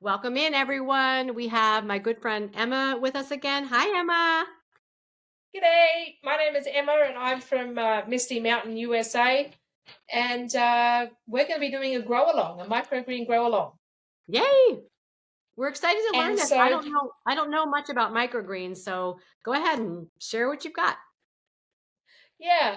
Welcome in, everyone. We have my good friend Emma with us again. Hi, Emma. G'day, my name is Emma and I'm from Misty Mountain, USA. And we're going to be doing a grow along, a microgreen grow along. Yay! We're excited to learn And this. I so, don't know. I don't know much about microgreens, so go ahead and share what you've got. yeah,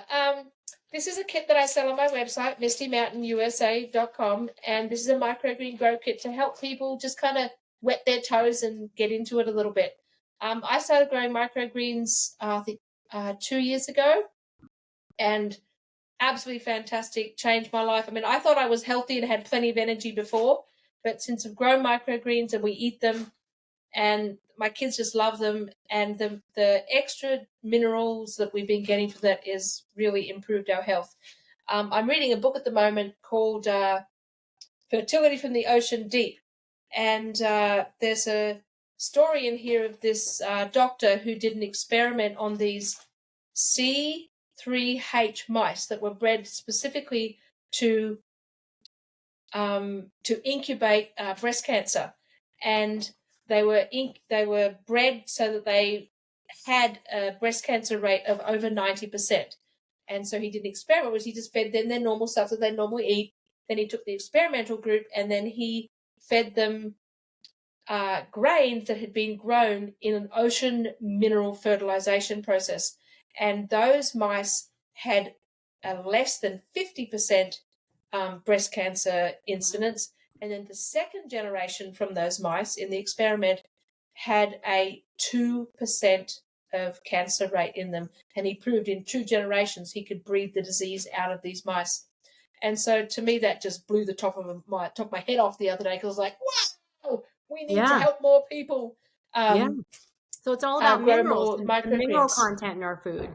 this is a kit that I sell on my website, mistymountainusa.com. And this is a microgreen grow kit to help people just kind of wet their toes and get into it a little bit. I started growing microgreens, I think, 2 years ago. And absolutely fantastic, changed my life. I mean, I thought I was healthy and had plenty of energy before, but since I've grown microgreens and we eat them, and my kids just love them, and the extra minerals that we've been getting from that is really improved our health. I'm reading a book at the moment called Fertility from the Ocean Deep, and there's a story in here of this doctor who did an experiment on these C3H mice that were bred specifically to incubate breast cancer, and they were bred so that they had a breast cancer rate of over 90%. And so he did an experiment where he just fed them their normal stuff that they normally eat. Then he took the experimental group and then he fed them grains that had been grown in an ocean mineral fertilization process. And those mice had a less than 50% breast cancer incidence. And then the second generation from those mice in the experiment had a 2% of cancer rate in them. And he proved in 2 generations he could breed the disease out of these mice. And so to me, that just blew the top of my head off the other day because I was like, wow, we need to Yeah, help more people yeah. So it's all about grow minerals more and the mineral microgreens. content in our food.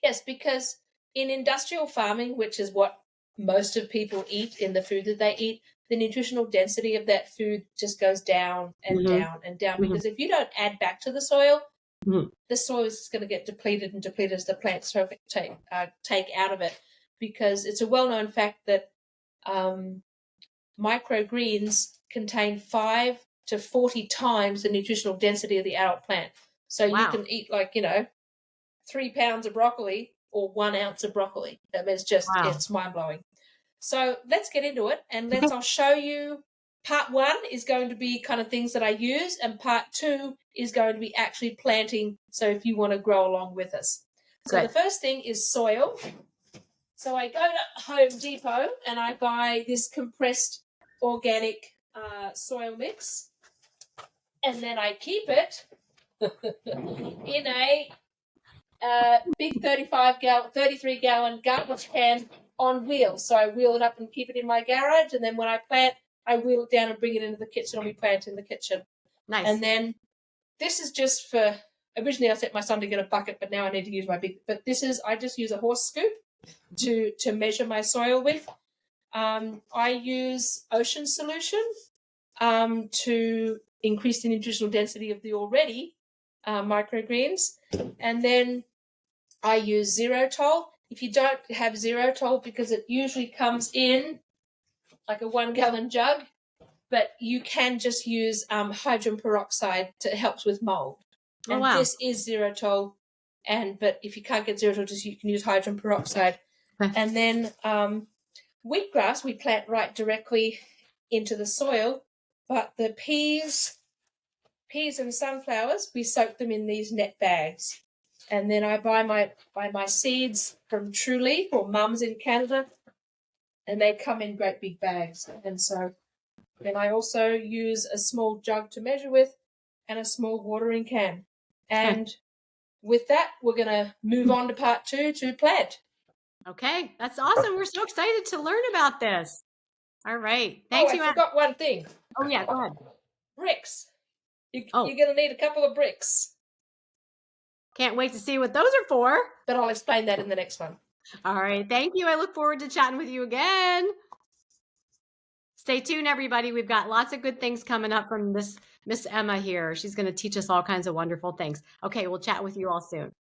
Yes, because in industrial farming, which is what most of people eat in the food that they eat, the nutritional density of that food just goes down and Hmm. down and down. Hmm. Because if you don't add back to the soil, Hmm. the soil is just going to get depleted and depleted as the plants take out of it. Because it's a well-known fact that microgreens contain 5 to 40 times the nutritional density of the adult plant. So you Wow. can eat 3 pounds of broccoli or 1 ounce of broccoli. I mean, Wow. it's mind blowing. So let's get into it and Okay. I'll show you. Part one is going to be kind of things that I use, and part two is going to be actually planting. So if you want to grow along with us. So the Good. first thing is soil. So I go to Home Depot and I buy this compressed organic soil mix, and then I keep it in a big 33-gallon garbage can on wheels. So I wheel it up and keep it in my garage, and then when I plant, I wheel it down and bring it into the kitchen, and we plant in the kitchen. Nice. And then this is just for. Originally, I set my son to get a bucket, but now I need to use my big. But this is I just use a horse scoop to measure my soil with. I use ocean solution to increase the nutritional density of the already microgreens, and then I use Zerotol. If you don't have Zerotol, because it usually comes in like a 1 gallon jug, but you can just use hydrogen peroxide to helps with mold. Oh, And wow. this is Zerotol. But if you can't get Zerotol, just you can use hydrogen peroxide. Okay. And then wheatgrass we plant right directly into the soil, but the peas and sunflowers we soak them in these net bags. And then I buy my seeds from Truly or Mums in Canada, and they come in great big bags. And so then I also use a small jug to measure with and a small watering can. And with that, we're going to move on to part two to plant. Okay. That's awesome. We're so excited to learn about this. All right. Oh, Thanks, I you. forgot one thing. Oh, yeah. Go ahead. Bricks. Oh, You're going to need a couple of bricks, can't wait to see what those are for. but I'll explain that in the next one. All right. Thank you. I look forward to chatting with you again. Stay tuned, everybody. We've got lots of good things coming up from this Miss Emma here. She's going to teach us all kinds of wonderful things. Okay. We'll chat with you all soon.